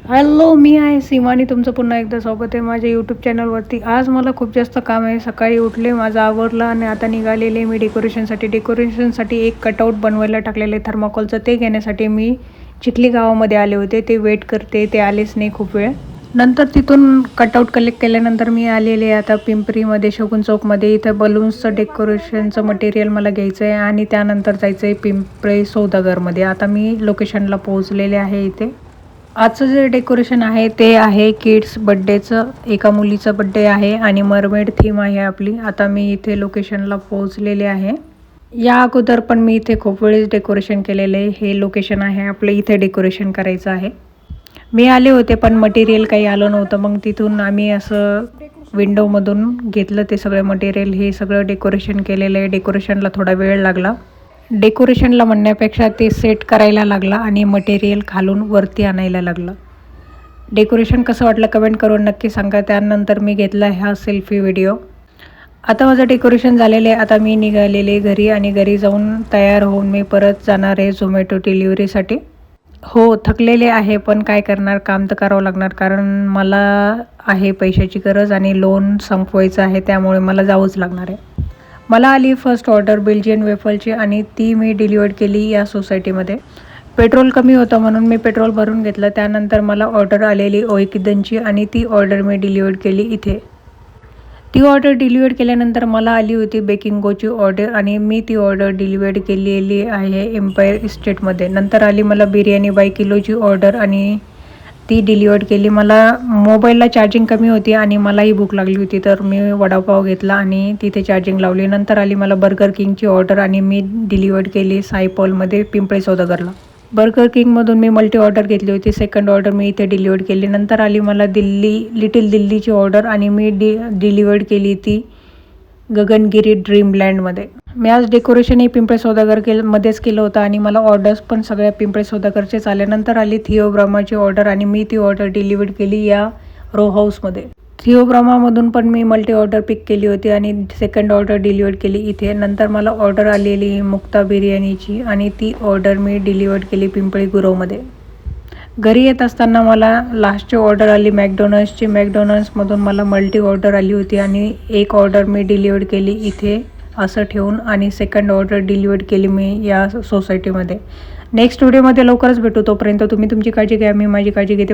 Hello, मी आहे सीमा आणि तुमचं पुन्हा एकदा स्वागत आहे माझ्या यूट्यूब चॅनलवरती. आज मला खूप जास्त काम आहे. सकाळी उठले, माझं आवरलं आणि आता निघालेले मी डेकोरेशनसाठी एक कटआउट बनवायला टाकलेलं आहे थर्माकोलचं. ते घेण्यासाठी मी चिखली गावामध्ये आले होते. ते वेट करते, ते आलेच नाही खूप वेळ. नंतर तिथून कटआउट कलेक्ट केल्यानंतर मी आलेले आता पिंपरीमध्ये शगुन चौकमध्ये. इथं बलून्सचं डेकोरेशनचं मटेरियल मला घ्यायचं आहे आणि त्यानंतर जायचं आहे पिंपरी सौदागरमध्ये. आता मी लोकेशनला पोहोचलेले आहे. इथे आजचं जे डेकोरेशन आहे ते आहे किड्स बड्डेचं. एका मुलीचा बड्डे आहे आणि मरमेड थीम आहे आपली. आता मी इथे लोकेशनला पोहोचलेले आहे. या अगोदर पण मी इथे खूप वेळेस डेकोरेशन केलेलं आहे. हे लोकेशन आहे आपलं, इथे डेकोरेशन करायचं आहे. मी आले होते पण मटेरियल काही आलं नव्हतं. मग तिथून आम्ही असं विंडोमधून घेतलं ते सगळं मटेरियल. हे सगळं डेकोरेशन केलेलं आहे. डेकोरेशनला थोडा वेळ लागला. डेकोरेशनला म्हणण्यापेक्षा ते सेट करायला लागला आणि मटेरियल खालून वरती आणायला लागलं. डेकोरेशन कसं वाटलं कमेंट करून नक्की सांगा. त्यानंतर मी घेतला हा सेल्फी व्हिडिओ. आता माझं डेकोरेशन झालेलं आहे. आता मी निघालेले घरी आणि घरी जाऊन तयार होऊन मी परत जाणार आहे झोमॅटो डिलिव्हरीसाठी. हो, थकलेले आहे पण काय करणार, काम तर करावं लागणार. कारण मला आहे पैशाची गरज आणि लोन संपवायचं आहे, त्यामुळे मला जावंच लागणार आहे. मला आली फर्स्ट ऑर्डर बेल्जियन वेफलची आणि ती मी डिलिव्हर केली या सोसायटीमध्ये. पेट्रोल कमी होतं म्हणून मी पेट्रोल भरून घेतलं. त्यानंतर मला ऑर्डर आलेली ओयकिदनची आणि ती ऑर्डर मी डिलिव्हर केली इथे. ती ऑर्डर डिलिव्हर केल्यानंतर मला आली होती बेकिंगोची ऑर्डर आणि मी ती ऑर्डर डिलिव्हर केलेली आहे एम्पायर इस्टेटमध्ये. नंतर आली मला बिर्याणी बाय किलोची ऑर्डर आणि ती डिलिव्हर केली. मला मोबाईलला चार्जिंग कमी होती आणि मलाही भूक लागली होती, तर मी वडापाव घेतला आणि तिथे चार्जिंग लावली. नंतर आली मला बर्गर किंगची ऑर्डर आणि मी डिलिव्हर केली सायपॉलमध्ये पिंपरी सौदागरला. बर्गर किंगमधून मी मल्टी ऑर्डर घेतली होती. सेकंड ऑर्डर मी इथे डिलिव्हर केली. नंतर आली मला लिटिल दिल्लीची ऑर्डर आणि मी डिलिव्हर केली ती गगनगिरी ड्रीमलँडमध्ये. मी आज डेकोरेशनही पिंपरी सौदागर मध्येच केलं होतं आणि मला ऑर्डर्स पण सगळ्या पिंपरी सौदागरचेच आले. नंतर आली थिओब्रामाची ऑर्डर आणि मी ती ऑर्डर डिलिव्हर केली या रो हाऊसमध्ये. थिओब्रामामधून पण मी मल्टी ऑर्डर पिक केली होती आणि सेकंड ऑर्डर डिलिव्हर केली इथे. नंतर मला ऑर्डर आलेली मुक्ता बिर्याणीची आणि ती ऑर्डर मी डिलिव्हर केली पिंपळी गुरवमध्ये. घरी येत असताना मला लास्टची ऑर्डर आली मॅकडॉनल्ड्सची. मॅकडॉनल्ड्समधून मला मल्टी ऑर्डर आली होती आणि एक ऑर्डर मी डिलिव्हर केली इथे असं ठेवून आणि सेकंड ऑर्डर डिलिव्हर केली मी या सोसायटीमध्ये. नेक्स्ट व्हिडिओमध्ये लवकरच भेटू. तोपर्यंत तुम्ही तुमची काळजी घ्या, मी माझी काळजी घेते.